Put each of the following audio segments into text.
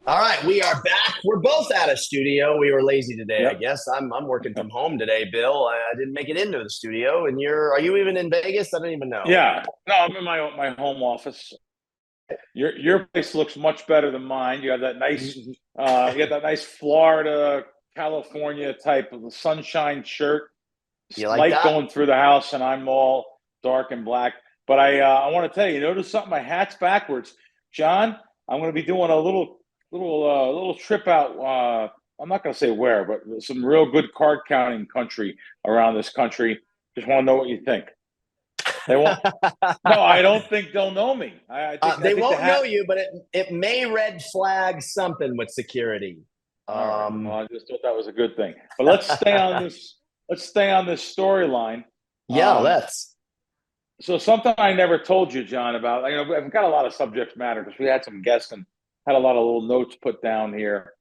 All right, we are back. We're both out of studio. We were lazy today, I Yep. guess. I'm working from home today, Bill. I didn't make it into the studio, and are you even in Vegas? I don't even know. Yeah. No, I'm in my home office. Your place looks much better than mine. You have that nice you got that nice Florida, California type of the sunshine shirt, You like light that? going through the house, and I'm all dark and black. But I want to tell you, notice something. My hat's backwards, John. I'm going to be doing a little trip out. I'm not going to say where, but some real good card counting country around this country. Just want to know what you think. They won't. No, I don't think they'll know me. I They think the won't know hat. you, but it may red flag something with security. All right. Well, Um, I just thought that was a good thing. But let's stay on this. Let's stay on this storyline. yeah, Um, let's. so something I never told you, John, about. I've got a lot of subject matter because we had some guests and had a lot of little notes put down here.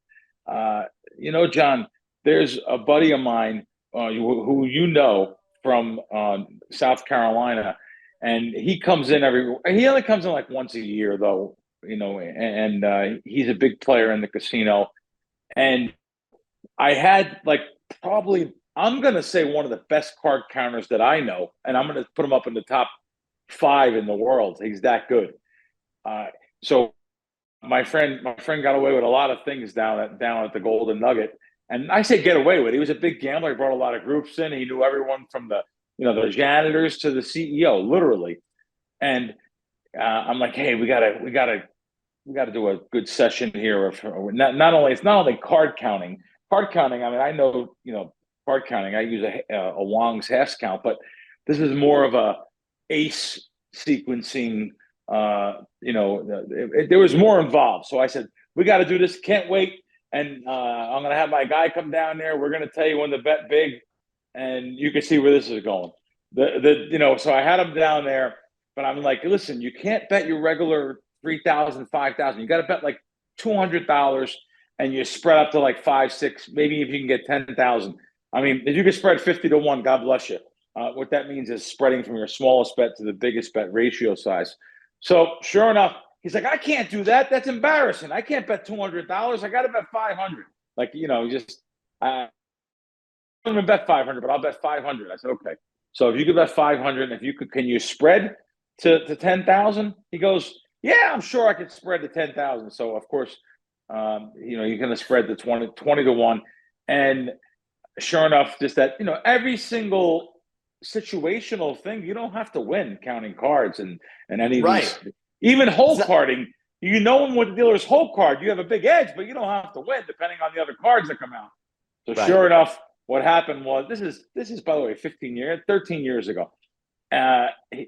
Uh, John, there's a buddy of mine who you know from South Carolina, and he comes in He only comes in like once a year, though. And he's a big player in the casino. And I had like probably I'm gonna say one of the best card counters that I know, and I'm gonna put him up in the top five in the world. He's that good. Uh, so my friend got away with a lot of things down at the Golden Nugget. And I say get away with. He was a big gambler. He brought a lot of groups in. He knew everyone from the janitors to the CEO, literally. And I'm like, hey, we gotta do a good session here. Not only it's not only card counting. Card counting. I mean, I know card counting. I use a Wong's hash count, but this is more of a ace sequencing. There was more involved. So I said, we got to do this. Can't wait. And I'm gonna have my guy come down there. We're gonna tell you when to bet big, and you can see where this is going. So I had him down there, but I'm like, listen, you can't bet your regular 3,000, 5,000. You got to bet like $200, and you spread up to like five, six, maybe if you can get 10,000. I mean, if you can spread 50 to 1, God bless you. What that means is spreading from your smallest bet to the biggest bet ratio size. So sure enough, he's like, I can't do that. That's embarrassing. I can't bet $200. I got to bet 500. Like, just don't even bet 500, but I'll bet 500. I said, okay. So if you could bet 500, if you could, can you spread to 10,000? He goes, yeah, I'm sure I could spread to 10,000. So of course, you're going to spread the 20 to 1. And sure enough, just that, every single situational thing, you don't have to win counting cards and any of Right. these, even It's hole not, carding. You know, with the dealer's hole card, you have a big edge, but you don't have to win depending on the other cards that come out. So right. sure enough, what happened was this is by the way 13 years ago.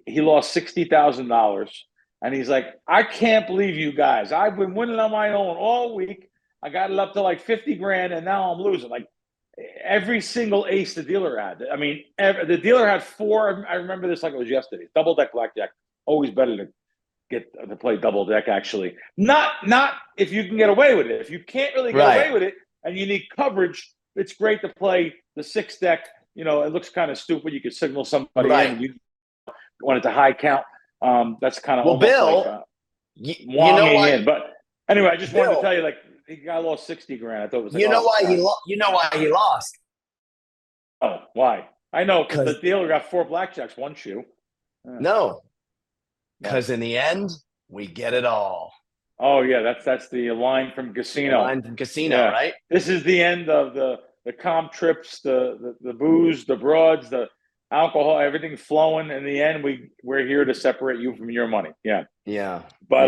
He lost $60,000, and he's like, I can't believe you guys. I've been winning on my own all week. I got it up to like 50 grand, and now I'm losing. Like every single ace the dealer had. I mean, the dealer had four. I remember this like it was yesterday. Double deck blackjack. Always better to get to play double deck. Actually, not if you can get away with it. If you can't really get Right. away with it, and you need coverage, it's great to play the six deck. It looks kind of stupid. You could signal somebody in, Right. and you want it to high count. That's kind of Well, almost like Bill, you know wonging why, in. But anyway, I just wanted to Bill, tell you, like, he got lost 60 grand. I thought it was like, you know oh why God, you know why he lost? oh, why? I know because the Because dealer got four blackjacks, one shoe. no, Why? because in the end, we get it all. Oh yeah, that's the line from The Casino. line from Casino, Yeah, right? this is the end of the comp trips, the booze, the broads, the alcohol, everything flowing. In the end, we're here to separate you from your money. Yeah, Yeah. but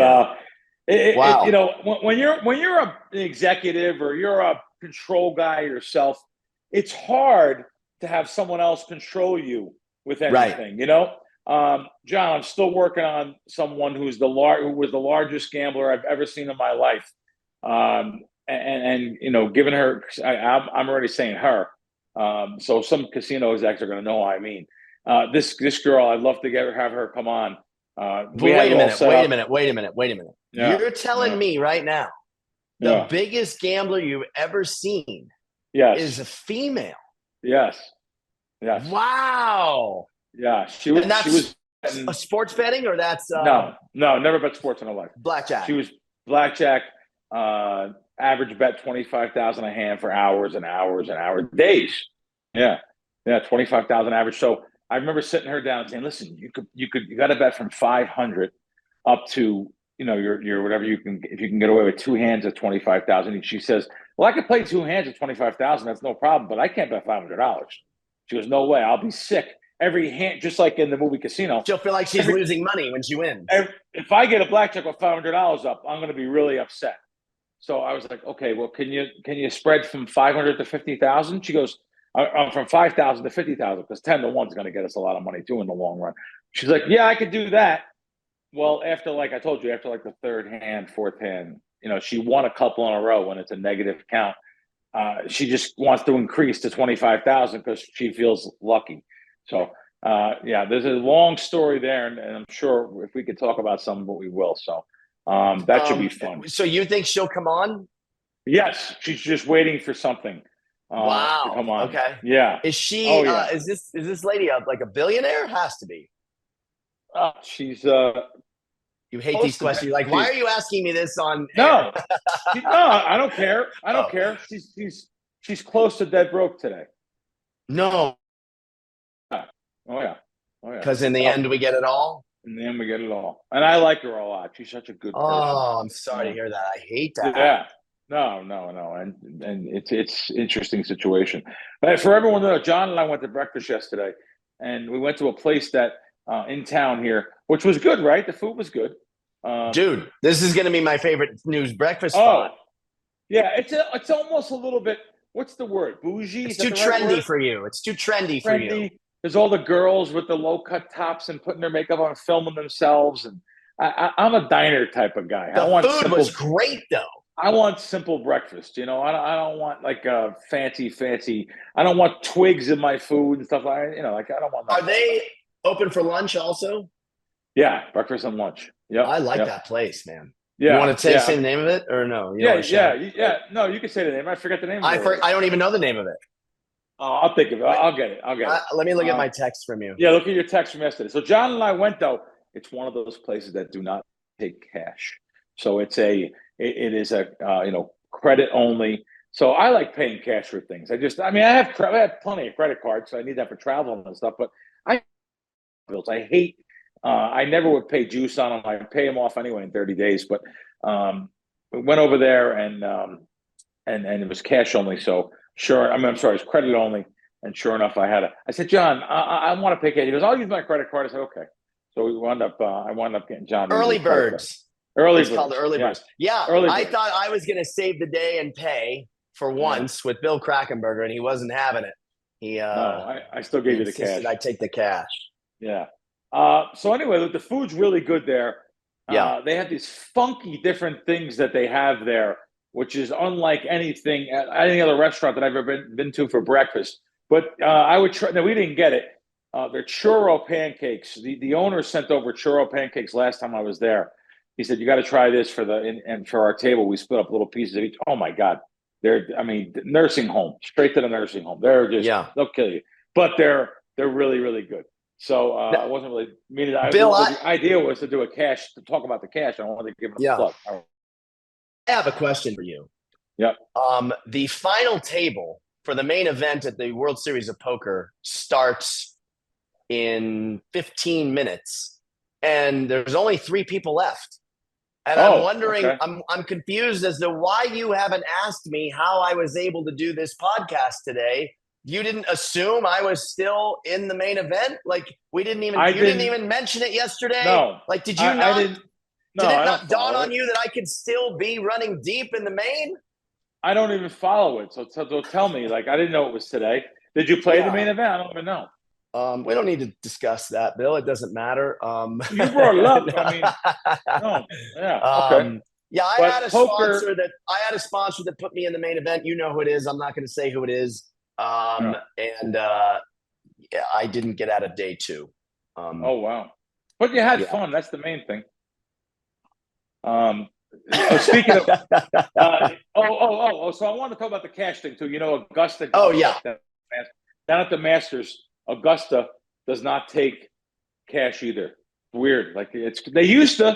Yeah. you Wow. know when you're an executive or you're a control guy yourself, it's hard to have someone else control you with Right. anything. John, I'm still working on someone who was the largest gambler I've ever seen in my life. Given her, I'm already saying her. So some casino execs are going to know what I mean. This girl, I'd love to have her come on. We But had wait it a all minute. set Wait a up. minute. Wait a minute. Wait a minute. Yeah, You're telling yeah, me right now the yeah. biggest gambler you've ever seen is Yes, a female. yes, yes, Wow. yeah. She And was she that's was a betting. sports betting or that's No, no, never bet sports in her life. She blackjack. was blackjack. Average bet 25,000 a hand for hours and hours and hours, days. Yeah, yeah, 25,000 average. So I remember sitting her down and saying, "Listen, you got to bet from 500 up to your whatever you can, if you can get away with two hands at 25,000." And she says, "Well, I could play two hands at 25,000. That's no problem, but I can't bet $500." She goes, "No way, I'll be sick every hand, just like in the movie Casino." She'll feel like she's losing money when she wins. If I get a blackjack with $500 up, I'm going to be really upset. So I was like, "Okay, well, can you spread from 500 to 50,000?" She goes, "From 5,000 to 50,000, because 10 to 1 is going to get us a lot of money too in the long run." She's like, "Yeah, I could do that." Well, after, like I told you, after like the third hand, fourth hand, she won a couple in a row when it's a negative count. She just wants to increase to 25,000 because she feels lucky. So yeah, there's a long story there, and I'm sure if we could talk about some, but we will. So that should be fun. So you think she'll come on? Yes, she's just waiting for something. Wow. To come on. Okay. Yeah. Is she? Oh, yeah. Is this lady like a billionaire? Has to be. She's. You hate these questions. You're like, why are you asking me this on? No, no, I don't care. I don't Oh. care. She's close to dead broke today. No. Oh yeah. Oh yeah. Because in the end, we get it all. In the end, we get it all. And I like her a lot. She's such a good person. Oh, I'm sorry to hear that. I hate that. Yeah. No. And it's interesting situation. But for everyone to know, John and I went to breakfast yesterday, and we went to a place that in town here, which was good, right? The food was good. Dude, this is going to be my favorite news breakfast spot. Yeah, it's almost a little bit, what's the word? Bougie? It's too trendy for you. It's too trendy for you. There's all the girls with the low-cut tops and putting their makeup on, filming themselves. And I'm a diner type of guy. The food was great, though. I want simple breakfast. I don't want like a fancy. I don't want twigs in my food and stuff like that. I don't want. Are they open for lunch also? Yeah, breakfast and lunch. Yeah, I like that place, man. Yeah, you want to say the name of it or no? Yeah. No, you can say the name. I forget the name. I don't even know the name of it. Oh, I'll think of it. I'll get it. Let me look at my text from you. Yeah, look at your text from yesterday. So John and I went, though. It's one of those places that do not take cash. So it is a credit only. So I like paying cash for things. I have plenty of credit cards, so I need that for travel and stuff. But bills. I hate. I never would pay juice on them. I pay them off anyway in 30 days. But we went over there and it was cash only. So sure, I'm sorry, it's credit only. And sure enough, I said, "John, I want to pay cash." He goes, "I'll use my credit card." I said, "Okay." So I wound up getting John. Early birds. Early it's birds. called early birds. Yeah, I thought I was going to save the day and pay for once with Bill Krakenberger, and he wasn't having it. No, I still gave you the cash. I take the cash. Yeah. So anyway, the food's really good there. Yeah. They have these funky different things that they have there, which is unlike anything at any other restaurant that I've ever been to for breakfast. But I would try. No, we didn't get it. They're churro pancakes. The owner sent over churro pancakes last time I was there. He said, "You got to try this and for our table. We split up little pieces of each." Oh my God, nursing home, straight to the nursing home. They're just they'll kill you, but they're really, really good. So I wasn't really meaning. Bill, the idea was to do to talk about the cash. I wanted to give them a plug. I have a question for you. Yep. The final table for the main event at the World Series of Poker starts in 15 minutes, and there's only 3 people left. And I'm wondering, okay. I'm confused as to why you haven't asked me how I was able to do this podcast today. You didn't assume I was still in the main event? Like you didn't even mention it yesterday? No. Like, did you not? Did it not dawn on you that I could still be running deep in the main? I don't even follow it. So tell me, like, I didn't know it was today. Did you play the main event? I don't even know. We don't need to discuss that, Bill. It doesn't matter. You brought it up. I mean, no. Yeah. Okay. Yeah, I had a sponsor that put me in the main event. You know who it is. I'm not going to say who it is. And I didn't get out of day 2. Oh wow! But you had fun. That's the main thing. Speaking of, so I want to talk about the cash thing too. Augusta. Oh yeah. Down at the Masters, Augusta does not take cash either. Weird. Like they used to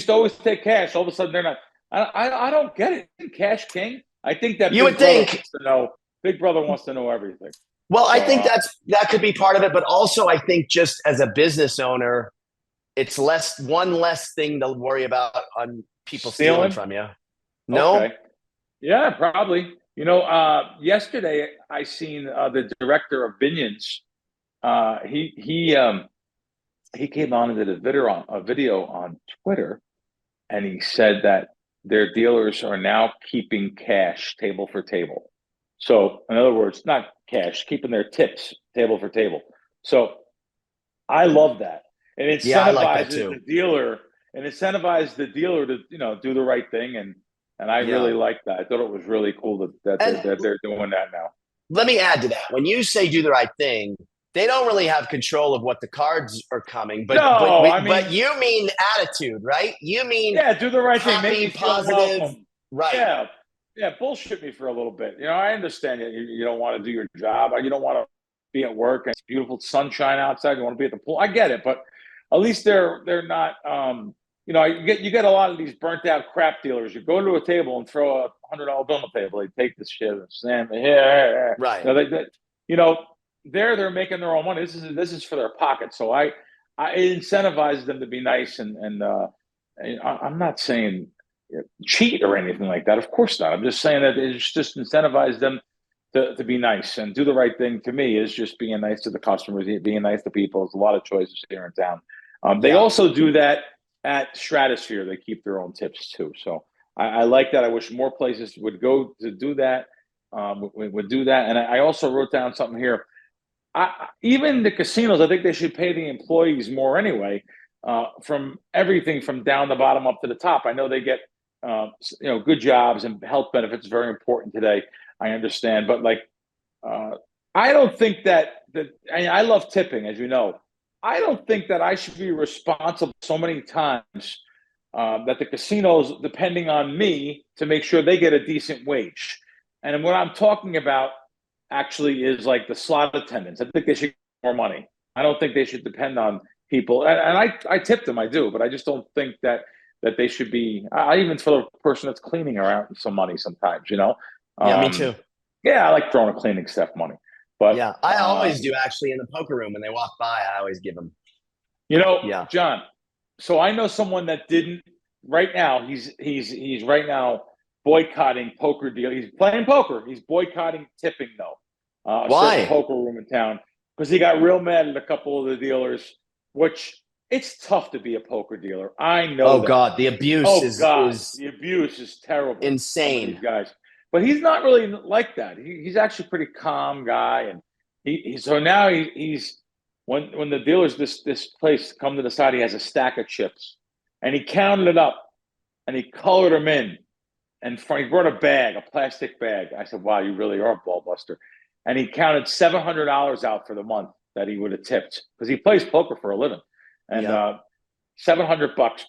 always take cash. All of a sudden they're not. I don't get it. Isn't Cash King? I think that You would Big Brother think. wants to know. Big Brother wants to know everything. Well, I So think that could be part of it, but also I think just as a business owner, it's one less thing to worry about on people stealing stealing. from you. Okay. No? Yeah, probably. Yesterday I seen the director of Binions. He came on and did a video on Twitter, and he said that their dealers are now keeping cash table for table. So, in other words, not cash, keeping their tips table for table. So, I love that. It Yeah, I like that incentivizes too. the dealer and incentivizes the dealer to do the right thing, and I really Yeah. like that. I thought it was really cool And that they're doing that now. let me add to that. When you say do the right thing, they don't really have control of what the cards are coming, but No, I but mean, you mean attitude, right? You mean yeah, do the right thing, make happy, me feel positive, welcome. right? Yeah, yeah, bullshit me for a little bit. I understand you don't want to do your job, you don't want to be at work and it's beautiful sunshine outside. You want to be at the pool. I get it, but at least they're not. You get a lot of these burnt out crap dealers. You go to a table and throw $100 bill on the table. They take this shit and slam it here. Right. You know, they're making their own money. This is for their pocket. So I incentivize them to be nice I'm not saying cheat or anything like that. Of course not. I'm just saying that it's just incentivize them to be nice and do the right thing. To me, is just being nice to the customers, being nice to people. There's a lot of choices here in town. They Yeah. also do that at Stratosphere. They keep their own tips too. So I like that. I wish more places would go to do that. Would do that. And I also wrote down something here. Even the casinos, I think they should pay the employees more anyway, from everything from down the bottom up to the top. I know they get good jobs and health benefits, very important today. I understand, but uh, I don't think I love tipping, as you know. I don't think that I should be responsible so many times that the casinos depending on me to make sure they get a decent wage. And what I'm talking about actually is like the slot attendants. I think they should get more money. I don't think they should depend on people. And I tip them, I do, but I just don't think that they should be. I even for the person that's cleaning around some money sometimes. Yeah, me Um, too. yeah, I like throwing a cleaning staff money, but Yeah. I always do actually in the poker room when they walk by, I always give them. Yeah. John. So I know someone that didn't. Right now, he's right now boycotting poker deal. He's playing poker. He's boycotting tipping though. A certain Why? poker room in town because he got real mad at a couple of the dealers. Which it's tough to be a poker dealer. I know Oh that. God, the abuse Oh is God, is the abuse is terrible. Some of these insane. guys, but he's not really like that. He's actually a pretty calm guy, and so now he's when the dealers this place come to the side, he has a stack of chips, and he counted it up, and he colored them in, and he brought a plastic bag. I said, "Wow, you really are a ball buster," and he counted $700 out for the month that he would have tipped because he plays poker for a living, and Yeah. $700.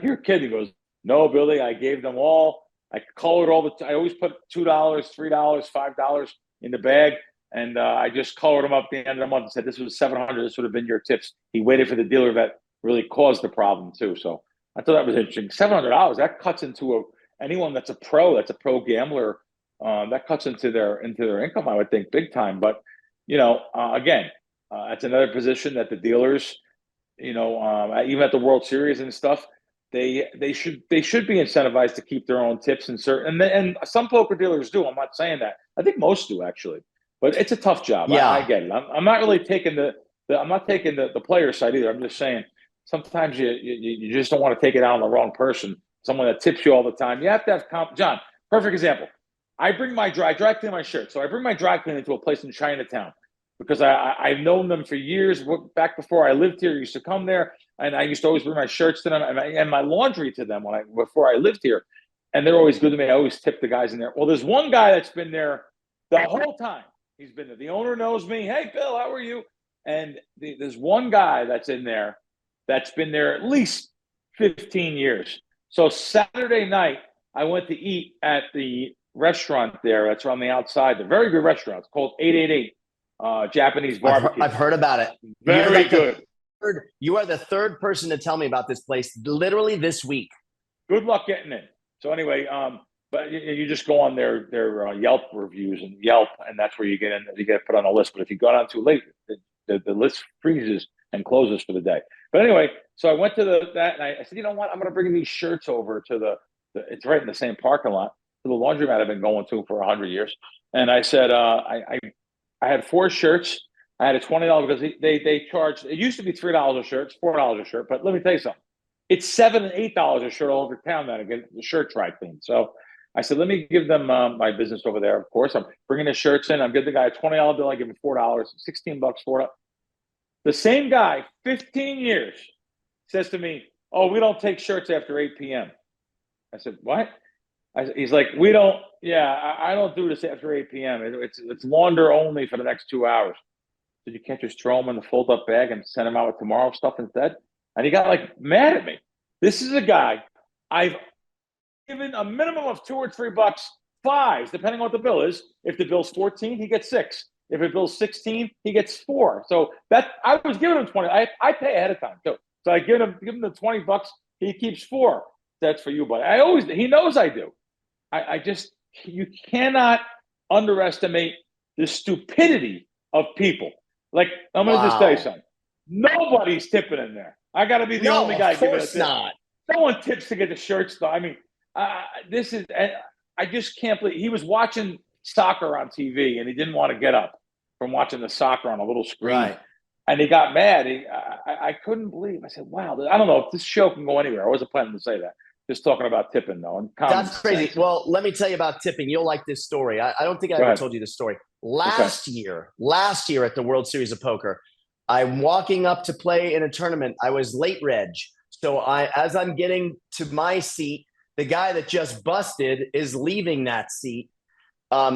You're kidding. He goes, no, Billy, I gave them all. I colored I always put $2, $3, $5 in the bag. And I just colored them up at the end of the month and said, this was 700. This would have been your tips. He waited for the dealer that really caused the problem too. So I thought that was interesting. $700, that cuts into anyone that's a pro gambler. That cuts into their income, I would think, big time. But, again, that's another position that the dealers, even at the World Series and stuff, they should be incentivized to keep their own tips and and some poker dealers do. I'm not saying that. I think most do actually, but it's a tough job. I Yeah. get it. I'm not really taking I'm not taking the player side either. I'm just saying sometimes you just don't want to take it out on the wrong person. Someone that tips you all the time. You have to have John. Perfect example. I bring my dry clean my shirt. So I bring my dry cleaning to a place in Chinatown because I've known them for years. Back before I lived here, I used to come there, and I used to always bring my shirts to them and my laundry to them before I lived here, and they're always good to me. I always tip the guys in there. Well, there's one guy that's been there the whole time. He's been there. The owner knows me. Hey, Bill, how are you? And there's one guy that's in there that's been there at least 15 years. So Saturday night, I went to eat at the restaurant there. That's on the outside. The very good restaurant. It's called 888 Japanese barbecue. I've heard about it. Very good. You are the third person to tell me about this place literally this week. Good luck getting in. So anyway, but you just go on their Yelp reviews and Yelp, and that's where you get in. You get put on a list. But if you go down too late, the list freezes and closes for the day. But anyway, so I went to that, and I said, you know what? I'm going to bring these shirts over to it's right in the same parking lot, to the laundromat I've been going to for 100 years. And I said, I had 4 shirts. I had a $20 because they charged. It used to be $3 a shirt, it's $4 a shirt. But let me tell you something. It's $7 and $8 a shirt all over town now to get the shirt dry cleaned. So I said, let me give them my business over there. Of course, I'm bringing the shirts in. I'm giving the guy a $20 bill. I give him $4, $16 for it. The same guy, 15 years, says to me, "Oh, we don't take shirts after 8 p.m." I said, "What?" He's like, "We don't. Yeah, I don't do this after 8 p.m. It's launder only for the next 2 hours." Did you can't just throw them in the fold up bag and send them out with tomorrow's stuff instead? And he got like mad at me. This is a guy I've given a minimum of $2 or $3, fives, depending on what the bill is. If the bill's 14, he gets 6. If it bill's 16, he gets 4. So that I was giving him 20. I pay ahead of time too. So I give him the $20. He keeps 4. That's for you, buddy. He knows I do. I just, you cannot underestimate the stupidity of people. Like, I'm going to just tell you something. Nobody's tipping in there. I got to be the only guy giving it. Of course not. No one tips to get the shirts, though. I mean, this is, I just can't believe he was watching soccer on TV and he didn't want to get up from watching the soccer on a little screen. Right. And he got mad. I couldn't believe. I said, wow, I don't know if this show can go anywhere. I wasn't planning to say that. Just talking about tipping, though. And that's crazy. Sense. Well, let me tell you about tipping. You'll like this story. I don't think I ever told you this story. Last year at the World Series of Poker, I'm walking up to play in a tournament. I was late reg. So as I'm getting to my seat, the guy that just busted is leaving that seat.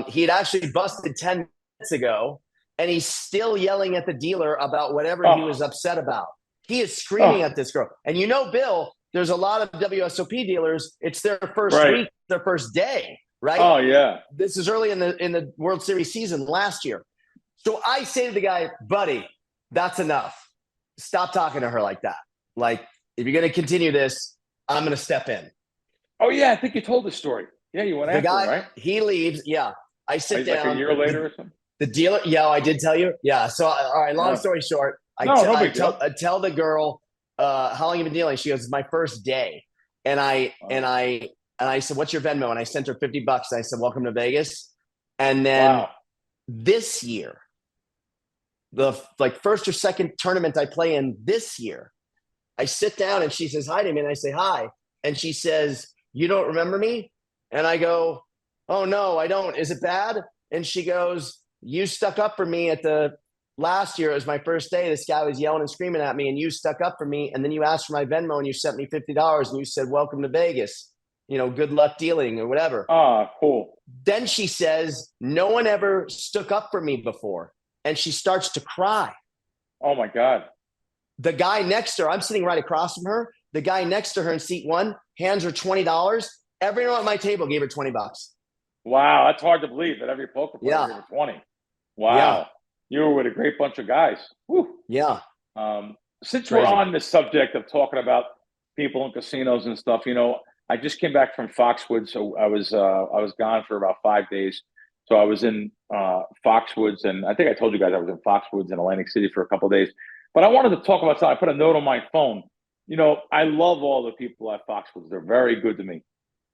He had actually busted 10 minutes ago, and he's still yelling at the dealer about whatever he was upset about. He is screaming at this girl. And you know, Bill, there's a lot of WSOP dealers. It's their first week, their first day, right? Oh, yeah. This is early in the World Series season last year. So I say to the guy, buddy, that's enough. Stop talking to her like that. Like, if you're going to continue this, I'm going to step in. Oh, yeah. I think you told the story. Yeah, you went after him, right? He leaves. Yeah. I sit down. Like a year later or something? The dealer. Yeah, I did tell you. Yeah. So, all right, long story short, I tell the girl, how long you been dealing? She goes, it's my first day. And I said, what's your Venmo? And I sent her $50. I said, welcome to Vegas. And then this year, the first or second tournament I play in this year, I sit down and she says hi to me and I say hi. And she says, you don't remember me? And I go, oh no, I don't. Is it bad? And she goes, you stuck up for me at the last year. It was my first day. This guy was yelling and screaming at me and you stuck up for me. And then you asked for my Venmo and you sent me $50 and you said, welcome to Vegas. You know, good luck dealing or whatever. Cool. Then she says, no one ever stuck up for me before. And she starts to cry. Oh my God. The guy next to her, I'm sitting right across from her. The guy next to her in seat 1 hands her $20. Everyone at my table gave her $20. Wow. That's hard to believe that every poker player gave her 20. Wow. Yeah. You were with a great bunch of guys. Whew. Yeah. Since we're on the subject of talking about people in casinos and stuff, you know, I just came back from Foxwoods. So I was gone for about 5 days. So I was in Foxwoods, and I think I told you guys I was in Foxwoods in Atlantic City for a couple of days. But I wanted to talk about something. I put a note on my phone. You know, I love all the people at Foxwoods. They're very good to me.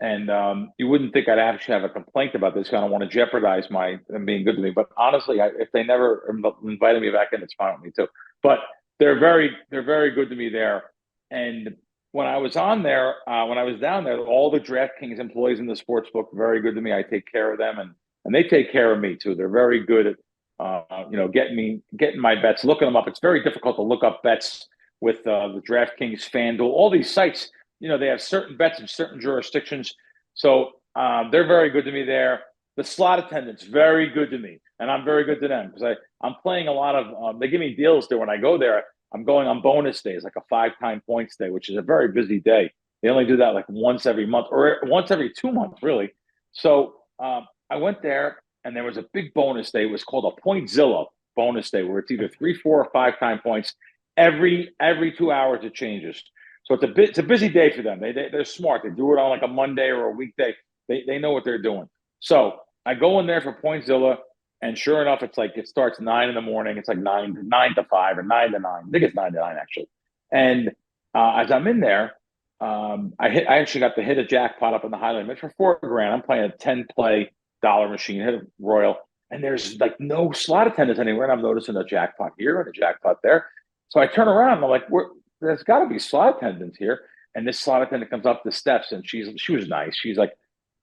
And you wouldn't think I'd actually have a complaint about this. I don't want to jeopardize them being good to me. But honestly, if they never invited me back in, it's fine with me too. But they're very good to me there. And when I was on there, when I was down there, all the DraftKings employees in the sports book, very good to me. I take care of them, and they take care of me too. They're very good at getting my bets, looking them up. It's very difficult to look up bets with the DraftKings, FanDuel, all these sites. You know, they have certain bets in certain jurisdictions. So they're very good to me there. The slot attendants, very good to me. And I'm very good to them because I'm playing a lot of, they give me deals there when I go there. I'm going on bonus days, like a 5-time points day, which is a very busy day. They only do that like once every month or once every 2 months, really. So I went there and there was a big bonus day. It was called a Pointzilla bonus day where it's either 3, 4, or 5-time points. Every 2 hours it changes. So it's a busy day for them. They're smart. They do it on like a Monday or a weekday. They know what they're doing. So I go in there for Pointzilla, and sure enough, it's like it starts 9 in the morning. It's like nine to 5 or 9 to 9. I think it's 9 to 9 actually. And as I'm in there, I actually got to hit a jackpot up in the high limit for $4,000. I'm playing a 10 play dollar machine, hit a royal, and there's like no slot attendants anywhere. And I'm noticing a jackpot here and a jackpot there. So I turn around and I'm like, there's got to be slot attendants here. And this slot attendant comes up the steps, and she was nice. She's like,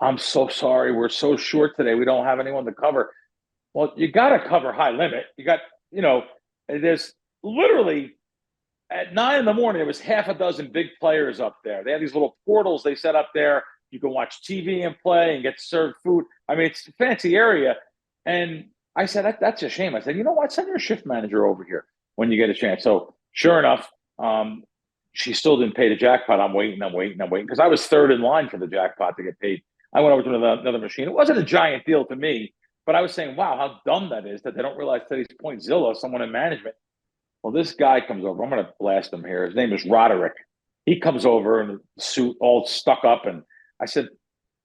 I'm so sorry. We're so short today. We don't have anyone to cover. Well, you got to cover high limit. You got, there's literally at 9 in the morning, there was half a dozen big players up there. They had these little portals they set up there. You can watch TV and play and get served food. I mean, it's a fancy area. And I said, that's a shame. I said, you know what? Send your shift manager over here when you get a chance. So sure enough, she still didn't pay the jackpot. I'm waiting because I was third in line for the jackpot to get paid. I went over to another machine. It wasn't a giant deal to me, but I was saying, wow, how dumb that is that they don't realize today's Pointzilla, someone in management. Well, this guy comes over. I'm going to blast him here. His name is Roderick. He comes over in a suit, all stuck up, and I said,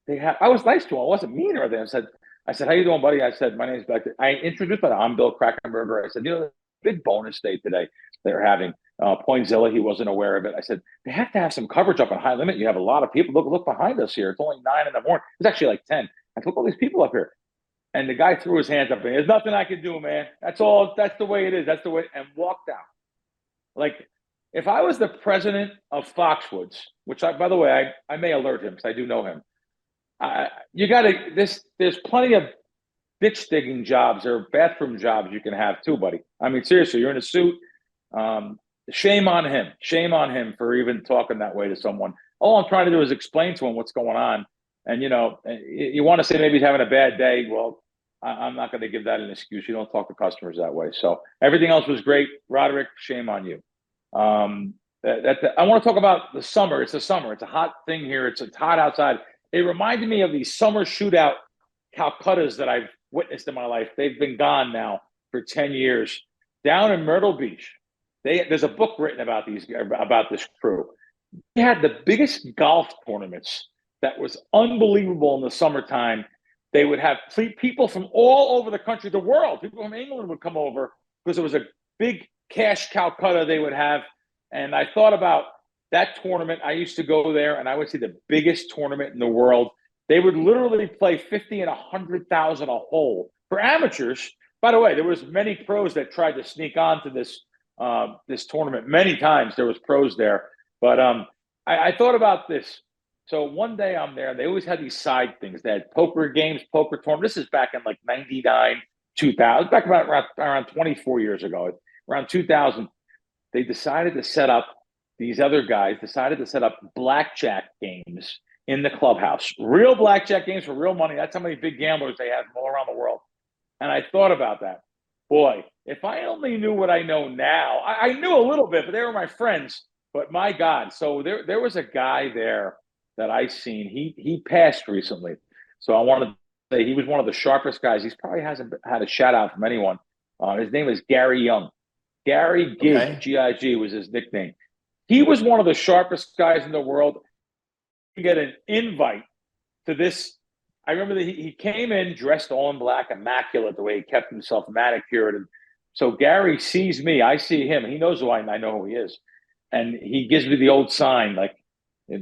I was nice to him. I wasn't mean or anything. I said, how you doing, buddy? I said, my name's Beck. I introduced myself. I'm Bill Krackomberger. I said, big bonus day today they're having. Pointzilla, he wasn't aware of it. I said, they have to have some coverage up on high limit. You have a lot of people. Look behind us here. It's only 9 in the morning. It's actually like 10. I said, look, all these people up here. And the guy threw his hands up and there's nothing I can do, man. That's all. That's the way it is. That's the way. And walked out. Like, if I was the president of Foxwoods, which by the way, I may alert him because I do know him. There's plenty of ditch digging jobs or bathroom jobs you can have too, buddy. I mean, seriously, you're in a suit. Shame on him. Shame on him for even talking that way to someone. All I'm trying to do is explain to him what's going on. And, you want to say maybe he's having a bad day. Well, I'm not going to give that an excuse. You don't talk to customers that way. So everything else was great. Roderick, shame on you. I want to talk about the summer. It's the summer. It's a hot thing here. It's hot outside. It reminded me of these summer shootout Calcuttas that I've witnessed in my life. They've been gone now for 10 years. Down in Myrtle Beach, there's a book written about this crew. They had the biggest golf tournaments that was unbelievable in the summertime. They would have people from all over the country, the world. People from England would come over because it was a big cash Calcutta they would have. And I thought about that tournament. I used to go there and I would see the biggest tournament in the world. They would literally play 50 and 100,000 a hole for amateurs. By the way, there was many pros that tried to sneak onto this tournament. Many times there was pros there. But I thought about this. So one day I'm there, and they always had these side things. They had poker games, poker tournaments. This is back in like 99, 2000, back around 24 years ago. Around 2000, these other guys decided to set up blackjack games in the clubhouse. Real blackjack games for real money. That's how many big gamblers they have from all around the world. And I thought about that. Boy, if I only knew what I know now. I knew a little bit, but they were my friends. But my God, so there was a guy there that I seen. He passed recently. So I wanted to say he was one of the sharpest guys. He probably hasn't had a shout out from anyone. His name is Gary Young. Gary Gig, okay. G-I-G was his nickname. He was one of the sharpest guys in the world. You get an invite to this. I remember that he came in dressed all in black, immaculate, the way he kept himself manicured. And so Gary sees me. I see him. He knows who I know who he is. And he gives me the old sign, like,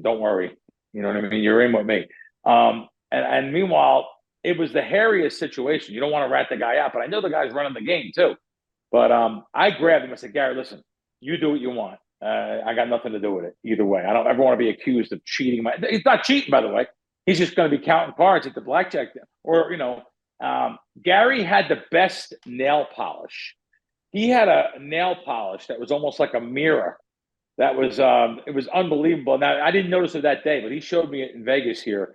don't worry. You know what I mean? You're in with me. And meanwhile, it was the hairiest situation. You don't want to rat the guy out, but I know the guy's running the game too. But I grabbed him. I said, Gary, listen, you do what you want. I got nothing to do with it either way. I don't ever want to be accused of cheating. He's not cheating, by the way. He's just going to be counting cards at the blackjack. Or, Gary had the best nail polish. He had a nail polish that was almost like a mirror. That was, it was unbelievable. Now, I didn't notice it that day, but he showed me it in Vegas here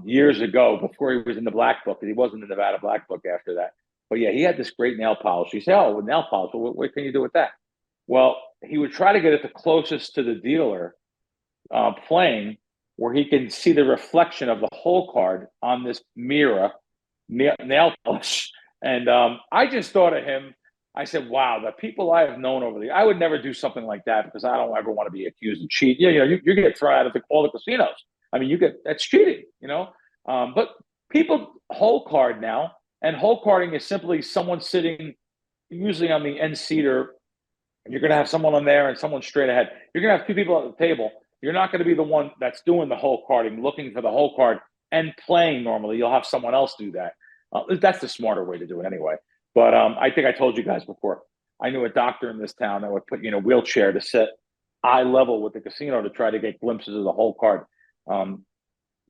years ago before he was in the Black Book, and he wasn't in the Nevada Black Book after that. But yeah, he had this great nail polish. You say, oh, with nail polish, well, what can you do with that? Well, he would try to get it the closest to the dealer playing where he can see the reflection of the hole card on this mirror nail polish. And I just thought of him I said, wow, the people I have known over the, I would never do something like that because I don't ever want to be accused of cheating. Yeah, you get thrown out of all the casinos. I mean, that's cheating, but people hole card now, and hole carding is simply someone sitting usually on the end seater. You're going to have someone on there and someone straight ahead. You're going to have two people at the table. You're not going to be the one that's doing the hole carding, looking for the hole card and playing normally. You'll have someone else do that. That's the smarter way to do it anyway. But I think I told you guys before, I knew a doctor in this town that would put you in a wheelchair to sit eye level with the casino to try to get glimpses of the whole card. By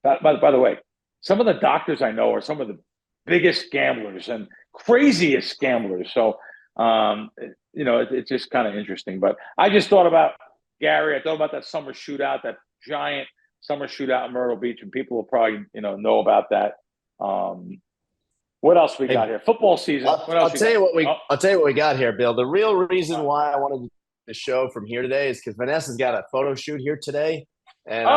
the way, some of the doctors I know are some of the biggest gamblers and craziest gamblers. So, it's just kind of interesting. But I just thought about Gary. I thought about that summer shootout, that giant summer shootout in Myrtle Beach, and people will probably, know about that. What else we got here? Football season. I'll tell you what we got here, Bill. The real reason why I wanted the show from here today is because Vanessa's got a photo shoot here today, and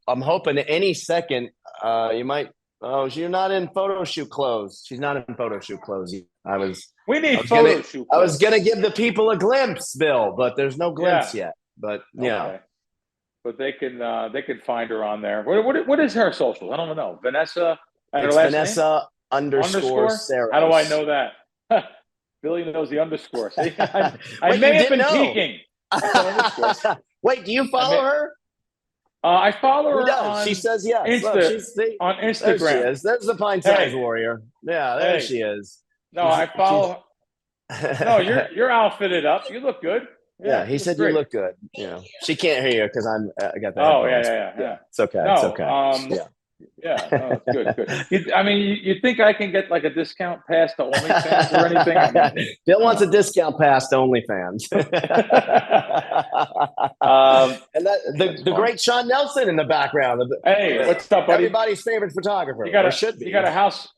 I'm hoping any second you might. Oh, you're not in photo shoot clothes. She's not in photo shoot clothes. We need photo shoot. I was gonna give the people a glimpse, Bill, but there's no glimpse yet. But yeah. Okay. But they can find her on there. What is her social? I don't know. Vanessa. It's Vanessa _ Sarah. How do I know that? Billy knows the underscore. See, I may have been peeking. Wait, do you follow her? I follow her on. She says yes. On Instagram. There she is. There's the Pine Size Warrior. Yeah, there she is. No, I follow. No, you're outfitted up. You look good. Yeah, he said you look good. Yeah, she can't hear you because I got that. Oh yeah. It's okay. No, it's okay. Yeah, good. I mean, you think I can get like a discount pass to OnlyFans or anything? Bill wants a discount pass to OnlyFans. And the great Sean Nelson in the background. Hey, what's up, buddy? Everybody's favorite photographer. You got a house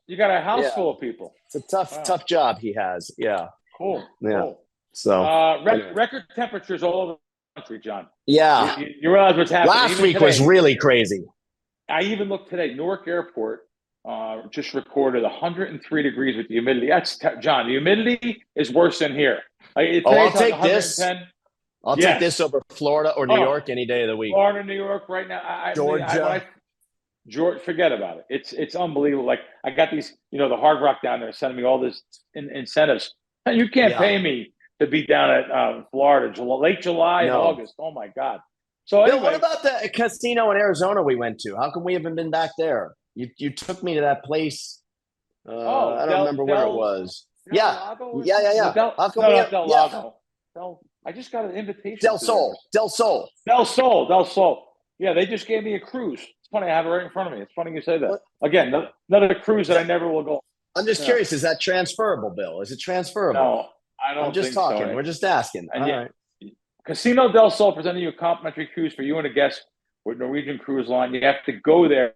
full of people. It's a tough job he has. Yeah. Cool. Yeah. Cool. So record temperatures all over the country, John. Yeah. You realize what's happening. Last week was really crazy. I even looked today. Newark Airport just recorded 103 degrees with the humidity. John. The humidity is worse than here. I'll take this. I'll take this over Florida or New York any day of the week. Florida, New York, right now. Georgia. George, forget about it. It's unbelievable. Like I got these, the Hard Rock down there sending me all this incentives. You can't pay me to be down at Florida, late July and August. Oh my God. So Bill, what about the casino in Arizona we went to? How come we haven't been back there? You took me to that place. I don't remember where it was. Yeah. How come Del Lago. I just got an invitation. Del Sol. Yeah, they just gave me a cruise. It's funny, I have it right in front of me. It's funny you say that. What? Again, another cruise that I never will go. I'm just curious, is that transferable, Bill? Is it transferable? No, I don't. I'm just talking. So. We're just asking. All right. Casino del Sol presenting you a complimentary cruise for you and a guest with Norwegian Cruise Line. You have to go there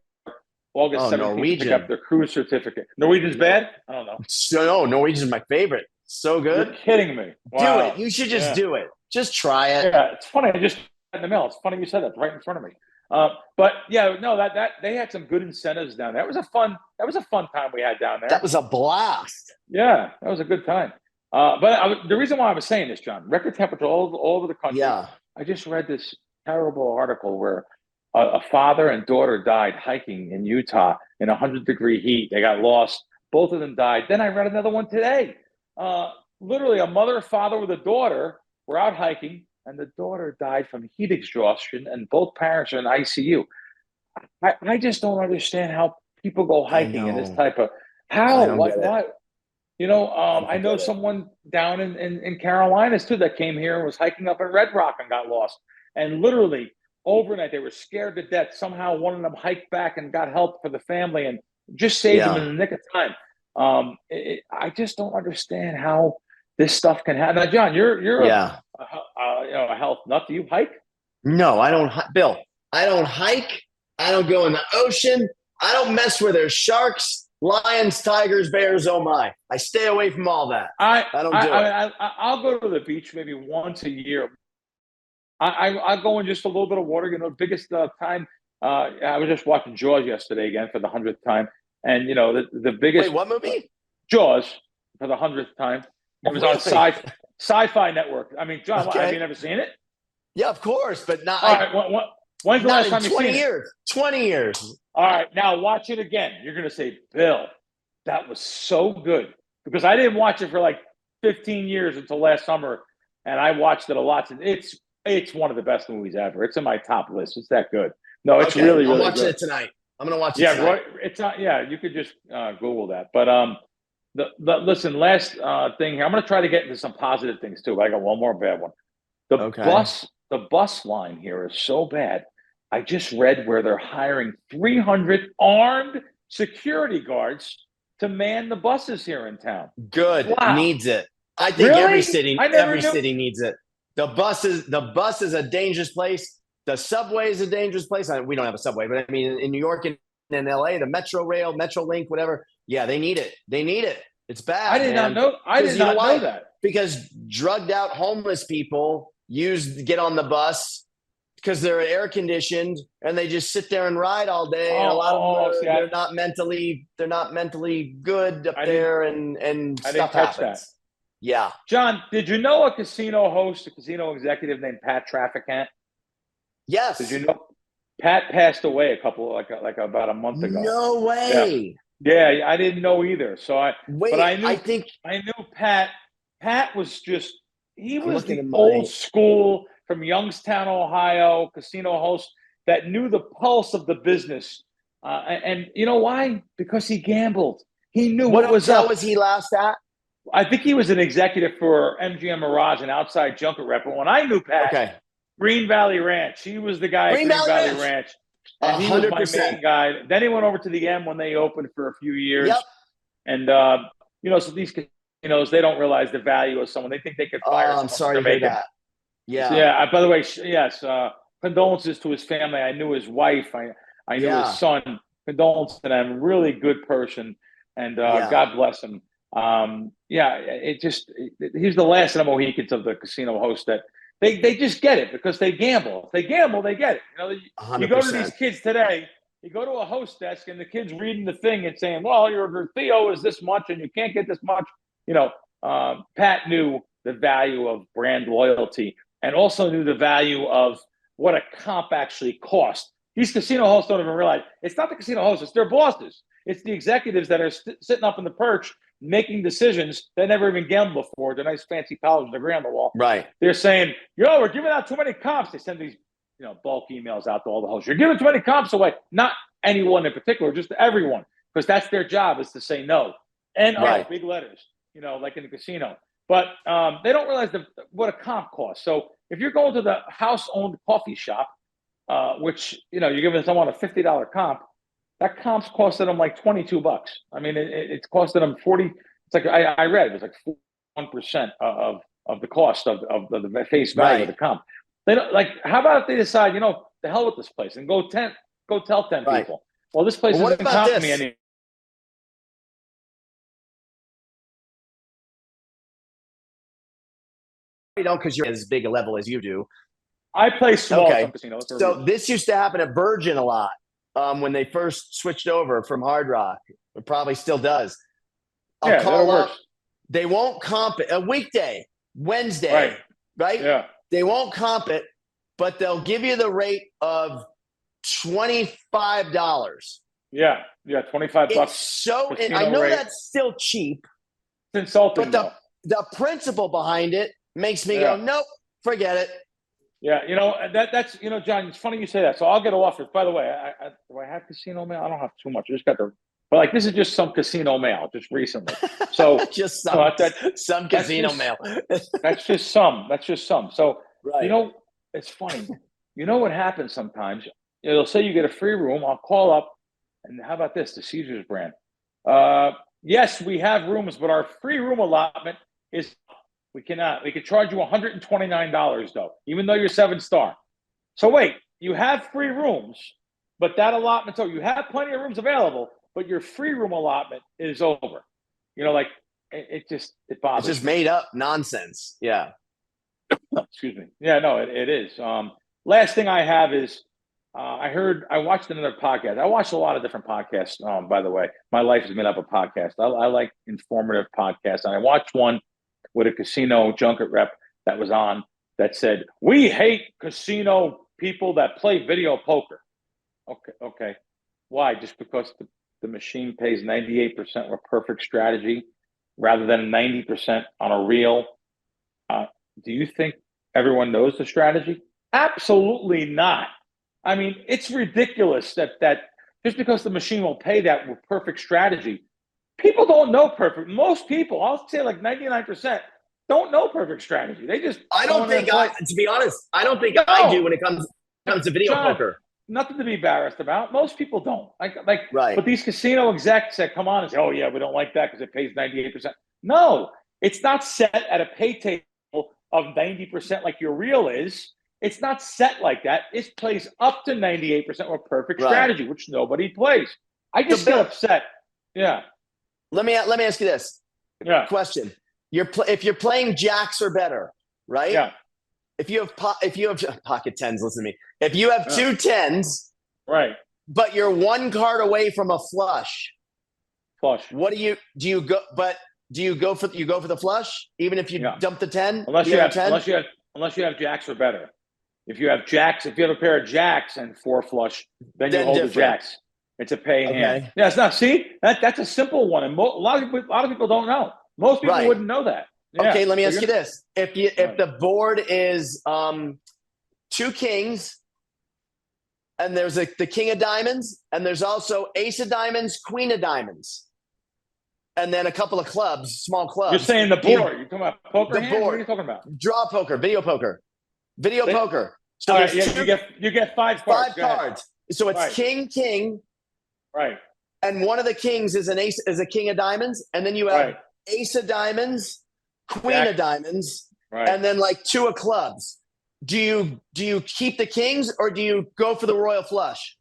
August 17th to pick up their cruise certificate. Norwegian's bad? I don't know. No, Norwegian's my favorite. So good. You're kidding me. Wow. Do it. You should just do it. Just try it. Yeah, it's funny. I just got in the mail. It's funny you said that right in front of me. But yeah, no, that they had some good incentives down there. That was a fun time we had down there. That was a blast. Yeah, that was a good time. But the reason why I was saying this, John, record temperature all over the country. Yeah. I just read this terrible article where a father and daughter died hiking in Utah in 100-degree heat. They got lost. Both of them died. Then I read another one today. Literally, a mother, father with a daughter were out hiking, and the daughter died from heat exhaustion, and both parents are in ICU. I just don't understand how people go hiking in this type of why. I know someone down in Carolinas too that came here and was hiking up in Red Rock and got lost. And literally overnight, they were scared to death. Somehow one of them hiked back and got help for the family and just saved them in the nick of time. I just don't understand how this stuff can happen. Now, John, you're a health nut. Do you hike? No, I don't. Bill, I don't hike. I don't go in the ocean. I don't mess where there's sharks. Lions, tigers, bears, oh my. I stay away from all that. I don't do it. I'll go to the beach maybe once a year. I'll go in just a little bit of water. Biggest time. I was just watching Jaws yesterday again for the 100th time. And, the biggest. Wait, what movie? Jaws for the 100th time. It was on Really? Sci-Fi Network. I mean, John, Okay. have you never seen it? Yeah, of course, but All right. When's the not last in time you 20 seen it? years. 20 years. All right. Now watch it again. You're going to say, Bill, that was so good. Because I didn't watch it for like 15 years until last summer. And I watched it a lot. It's one of the best movies ever. It's in my top list. It's that good. No, it's Okay, really, I'm really watching good. it tonight. I'm gonna watch it Yeah, tonight. Roy, it's not. Yeah, you could just Google that. But listen, last thing here. I'm going to try to get into some positive things too. But I got one more bad one. Okay. The bus line here is so bad. I just read where they're hiring 300 armed security guards to man the buses here in town. Good. Wow. Needs it. I think Really? every city I never knew. needs it. The bus is a dangerous place. The subway is a dangerous place. We don't have a subway, but I mean in New York and in LA, the Metro Rail, Metrolink, whatever. Yeah, they need it. They need it. It's bad. I did not know. I did not know that. Because drugged out homeless people get on the bus because they're air conditioned and they just sit there and ride all day. And a lot of them they're not mentally good up there, and stuff happens. That. Yeah, John, did you know a casino executive named Pat Trafficant? Yes. Did you know Pat passed away about a month ago? No way. Yeah, I didn't know either. So I knew Pat. Pat was he was the old school from Youngstown, Ohio, casino host that knew the pulse of the business. And you know why? Because he gambled. He knew what was up. What was he last at? I think he was an executive for MGM Mirage, an outside junket rep. But when I knew Pat, Green Valley Ranch, he was the guy at Green Valley Ranch. And he 100%. Was my main guy. Then he went over to the M when they opened for a few years. Yep. And, so these casinos, they don't realize the value of someone. They think they could fire someone. I'm sorry to hear that. Yeah. Yeah. By the way, yes, condolences to his family. I knew his wife. I knew his son. Condolences to them. Really good person. And God bless him. He's the last of the Mohicans of the casino host that they just get it because they gamble. If they gamble, they get it. You go to these kids today, you go to a host desk and the kid's reading the thing and saying, well, your Theo is this much and you can't get this much. Pat knew the value of brand loyalty and also knew the value of what a comp actually cost. These casino hosts don't even realize it's not the casino hosts, it's their bosses. It's the executives that are sitting up in the perch making decisions that never even gambled before. They're nice fancy college degree on the wall. Right. They're saying, we're giving out too many comps. They send these, bulk emails out to all the hosts. You're giving too many comps away. Not anyone in particular, just everyone, because that's their job is to say no. And big letters, like in the casino. But they don't realize what a comp costs. So if you're going to the house-owned coffee shop, which, you're giving someone a $50 comp, that comp's costed them like $22. I mean, it's costed them 40. It's like I read it was like 1% of the cost of the face value of the comp. They don't how about if they decide, the hell with this place and go tell 10 people. Well, this place isn't comping me anymore. You don't because you're as big a level as you do. I play small casinos. So this used to happen at Virgin a lot. When they first switched over from Hard Rock. It probably still does. I'll call up. They won't comp it. A weekday, Wednesday, right? Yeah. They won't comp it, but they'll give you the rate of $25. Yeah, $25. So I know that's still cheap. It's insulting. But the principle behind it makes me go, nope, forget it. Yeah, that's John. It's funny you say that. So I'll get offers. By the way, do I have casino mail? I don't have too much. I just got but this is just some casino mail just recently. So just some casino mail. That's just some. So it's funny. What happens sometimes? They'll say you get a free room. I'll call up, and how about this? The Caesars brand. Yes, we have rooms, but our free room allotment is. We cannot. We could charge you $129 though, even though you're 7-star. So wait, you have free rooms, but that allotment, so you have plenty of rooms available, but your free room allotment is over. It bothers. It's just made up nonsense. Yeah. Excuse me. Yeah, no, it is. Last thing I have is I watched another podcast. I watched a lot of different podcasts. By the way, my life is made up of podcasts. I like informative podcasts, and I watched one with a casino junket rep that was on that said, "We hate casino people that play video poker." Okay. Why? Just because the machine pays 98% with perfect strategy rather than 90% on a reel? Do you think everyone knows the strategy? Absolutely not. I mean, it's ridiculous that just because the machine will pay that with perfect strategy, people don't know perfect. Most people, I'll say like 99%, don't know perfect strategy. They just I don't think to be honest, I don't think I do when it comes to video John, poker. Nothing to be embarrassed about. Most people don't. Right. But these casino execs that come on and say, "Oh yeah, we don't like that because it pays 98%." No, it's not set at a pay table of 90% like your reel is. It's not set like that. It plays up to 98% with perfect strategy, which nobody plays. I just get upset. Yeah. Let me ask you this. Yeah. Question. If you're playing jacks or better, right? Yeah. If you have pocket tens, listen to me. If you have two tens, right, but you're one card away from a flush, what do you go? But do you go for the flush even if you dump the 10? Unless you have jacks or better. If you have a pair of jacks and 4 flush, then you hold the jacks. It's a pay hand. Yeah, it's not. See, that's a simple one, and a lot of people don't know. Most people wouldn't know that. Yeah. Okay, let me ask you this: if the board is 2 kings, and there's the king of diamonds, and there's also ace of diamonds, queen of diamonds, and then a couple of clubs, small clubs. You're saying the board? You're talking about poker hand? Board. What are you talking about? Draw poker, video poker. So right, you get 5 cards. 5 cards. So it's king. Right. And one of the kings is a king of diamonds, and then you have ace of diamonds, queen of diamonds, and then like 2 of clubs. Do you keep the kings or do you go for the royal flush?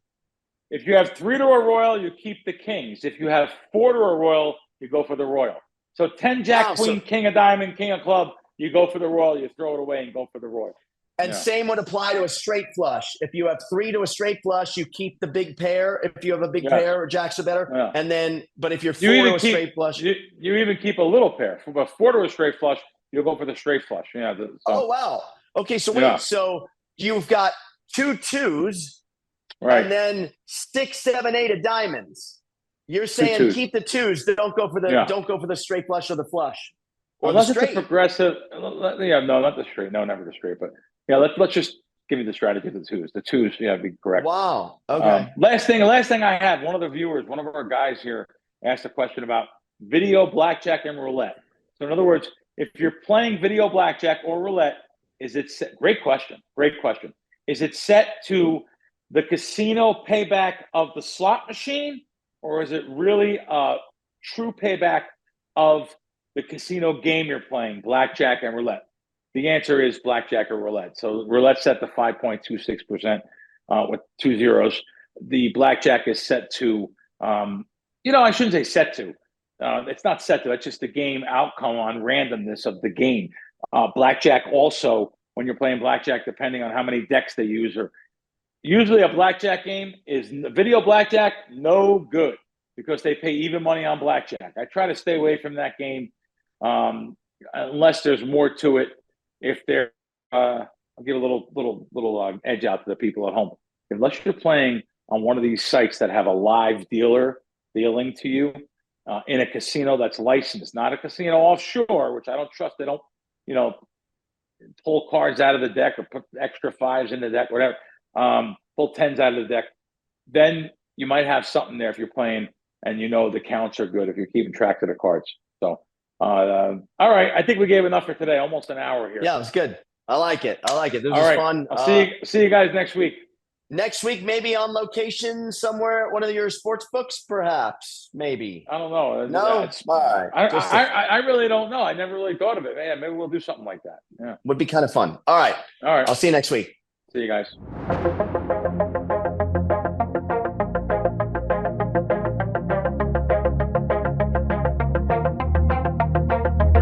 If you have 3 to a royal, you keep the kings. If you have 4 to a royal, you go for the royal. So 10 jack, queen, king of diamond, king of club, you go for the royal, you throw it away and go for the royal. And same would apply to a straight flush. If you have 3 to a straight flush, you keep the big pair. If you have a big pair or jacks are better. And then, but if you're 4 to a straight flush, you even keep a little pair. From a 4 to a straight flush, you'll go for the straight flush. Yeah. Oh wow. Okay, so wait. So you've got 2 2s, and then 6, 7, 8 of diamonds. You're saying keep the 2s. Don't go for the straight flush or the flush. Or unless the straight. It's a progressive. Yeah, no, not the straight. No, never the straight. But yeah, let's just give me the strategy of the 2s. The 2s, be correct. Wow. Okay. Last thing I have. One of the viewers, one of our guys here, asked a question about video blackjack and roulette. So in other words, if you're playing video blackjack or roulette, is it set? Great question. Is it set to the casino payback of the slot machine, or is it really a true payback of the casino game you're playing, blackjack and roulette? The answer is blackjack or roulette. So roulette set to 5.26% with 2 zeros. The blackjack is set to, I shouldn't say set to. It's not set to. It's just the game outcome on randomness of the game. Blackjack also, when you're playing blackjack, depending on how many decks they use, or usually a blackjack game is video blackjack, no good because they pay even money on blackjack. I try to stay away from that game unless there's more to it. If they're, I'll give a little edge out to the people at home. Unless you're playing on one of these sites that have a live dealer dealing to you in a casino that's licensed, not a casino offshore, which I don't trust. They don't, pull cards out of the deck or put extra 5s in the deck, whatever. Pull 10s out of the deck. Then you might have something there if you're playing and the counts are good if you're keeping track of the cards. So, all right. I think we gave enough for today. Almost an hour here. Yeah, it was good. I like it. This was fun. I'll see you guys next week. Next week, maybe on location somewhere at one of your sports books, perhaps. Maybe. I don't know. No? All right. I really don't know. I never really thought of it. Yeah, maybe we'll do something like that. Yeah. Would be kind of fun. All right. All right. I'll see you next week. See you guys.